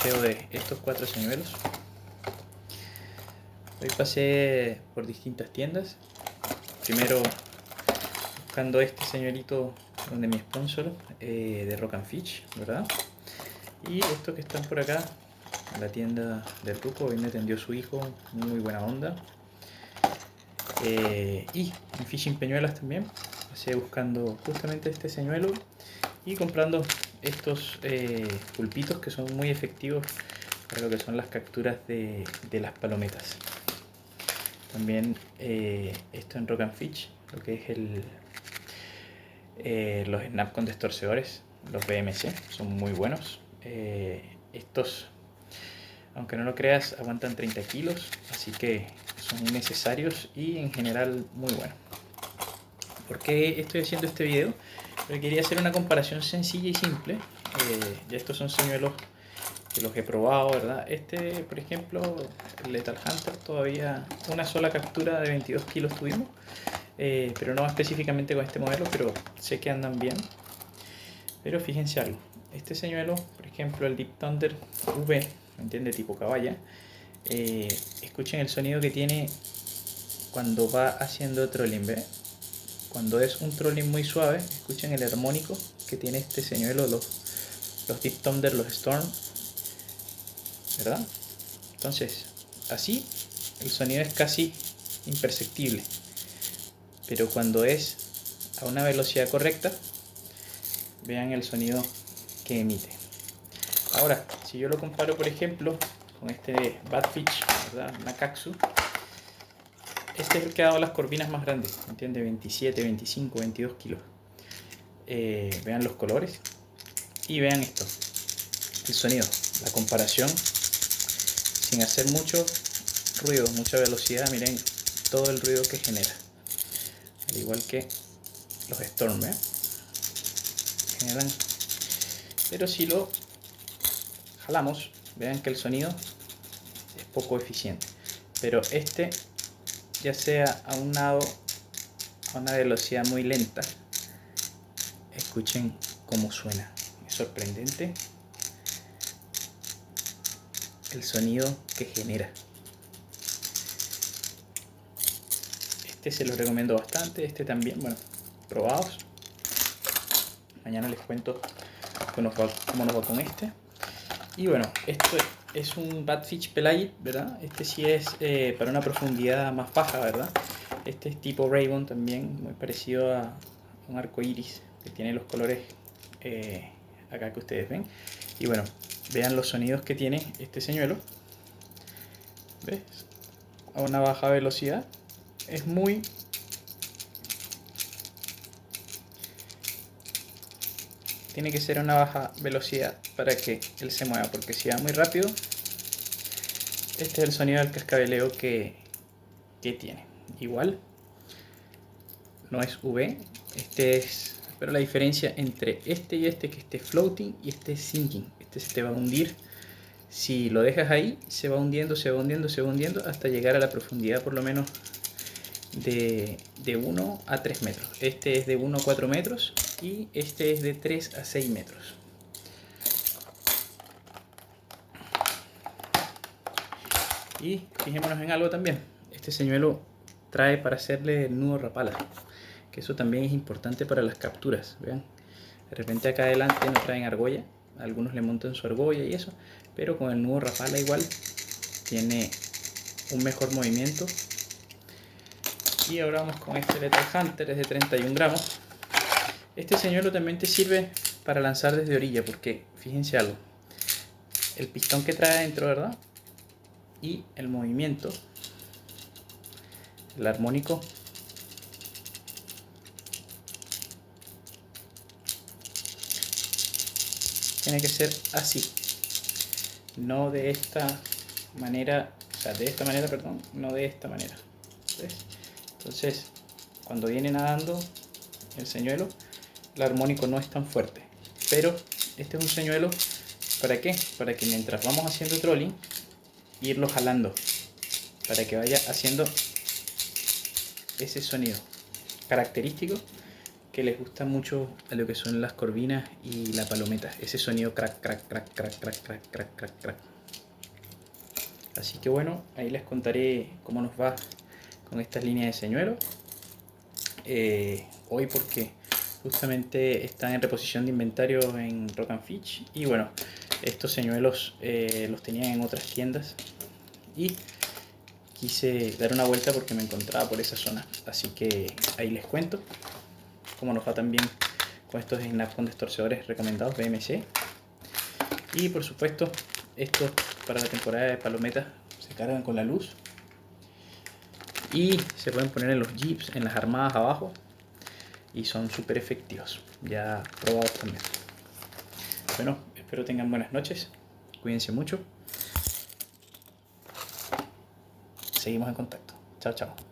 testeo de estos 4 señuelos. Hoy pasé por distintas tiendas. Primero buscando este señuelito donde mi sponsor de Rock and Fish, ¿verdad? Y estos que están por acá, la tienda del Ruco. Hoy me atendió su hijo, muy buena onda. Y en Fishing Peñuelas también. Pasé buscando justamente este señuelo y comprando estos pulpitos que son muy efectivos para lo que son las capturas de las palometas. También esto en Rock and Fish, lo que es los snap con destorcedores, los BMC, son muy buenos. Estos, aunque no lo creas, aguantan 30 kilos, así que son necesarios y en general muy buenos. ¿Por qué estoy haciendo este video? Porque quería hacer una comparación sencilla y simple. Ya estos son señuelos que los he probado, ¿verdad? Este, por ejemplo, el Lethal Hunter, todavía una sola captura de 22 kilos tuvimos, pero no específicamente con este modelo, pero sé que andan bien. Pero fíjense algo, este señuelo, por ejemplo, el Deep Thunder V, ¿me entiende? Tipo caballa, escuchen el sonido que tiene cuando va haciendo trolling, ¿ve? Cuando es un trolling muy suave, escuchen el armónico que tiene este señuelo, los Deep Thunder, los Storm, ¿verdad? Entonces, así el sonido es casi imperceptible, pero cuando es a una velocidad correcta, vean el sonido que emite. Ahora, si yo lo comparo, por ejemplo, con este Badfish, ¿verdad? Nakatsu, este es el que ha dado las corvinas más grandes, ¿entiende? 27, 25, 22 kilos. Vean los colores y vean esto, el sonido, la comparación, sin hacer mucho ruido, mucha velocidad. Miren todo el ruido que genera, al igual que los Storm, ¿eh? Generan, pero si lo jalamos, vean que el sonido es poco eficiente, pero este, ya sea a un lado, a una velocidad muy lenta, escuchen cómo suena, es sorprendente el sonido que genera. Este se los recomiendo bastante, este también, bueno, probados. Mañana les cuento cómo nos va con este. Y bueno, esto es un Badfish Pelagic, ¿verdad? Este sí es para una profundidad más baja, ¿verdad? Este es tipo Raven también, muy parecido a un arco iris que tiene los colores acá que ustedes ven. Y bueno, vean los sonidos que tiene este señuelo. ¿Ves? A una baja velocidad. Es muy... Tiene que ser a una baja velocidad para que él se mueva, porque si va muy rápido, este es el sonido del cascabeleo que tiene. Igual, no es V, este es... Pero la diferencia entre este y este, que este es floating y este es sinking. Este se te va a hundir. Si lo dejas ahí, se va hundiendo, se va hundiendo, se va hundiendo hasta llegar a la profundidad por lo menos de 1 a 3 metros. Este es de 1 a 4 metros y este es de 3 a 6 metros. Y fijémonos en algo también. Este señuelo trae para hacerle el nudo rapala, que eso también es importante para las capturas. Vean, de repente acá adelante no traen argolla, algunos le montan su argolla y eso, pero con el nudo rapala igual tiene un mejor movimiento. Y ahora vamos con este Lethal Hunter, es de 31 gramos. Este señuelo también te sirve para lanzar desde orilla, porque fíjense algo, el pistón que trae adentro, ¿verdad? Y el movimiento, el armónico, tiene que ser así, no de esta manera, o sea, de esta manera, perdón, no de esta manera. ¿Ves? Entonces, cuando viene nadando el señuelo, el armónico no es tan fuerte, pero este es un señuelo, ¿para qué? Para que mientras vamos haciendo trolling, irlo jalando, para que vaya haciendo ese sonido característico que les gusta mucho a lo que son las corvinas y la palometa. Ese sonido crack, crack, crack, crack, crack, crack, crack, crack, crack. Así que bueno, ahí les contaré cómo nos va con estas líneas de señuelos. Hoy porque justamente están en reposición de inventario en Rock and Fitch. Y bueno, estos señuelos los tenían en otras tiendas. Y quise dar una vuelta porque me encontraba por esa zona. Así que ahí les cuento cómo nos va también con estos snaps con destorcedores recomendados BMC. Y por supuesto, estos para la temporada de palometas se cargan con la luz y se pueden poner en los jeeps, en las armadas abajo, y son súper efectivos, ya probados también. Bueno, espero tengan buenas noches, cuídense mucho, seguimos en contacto, chao chao.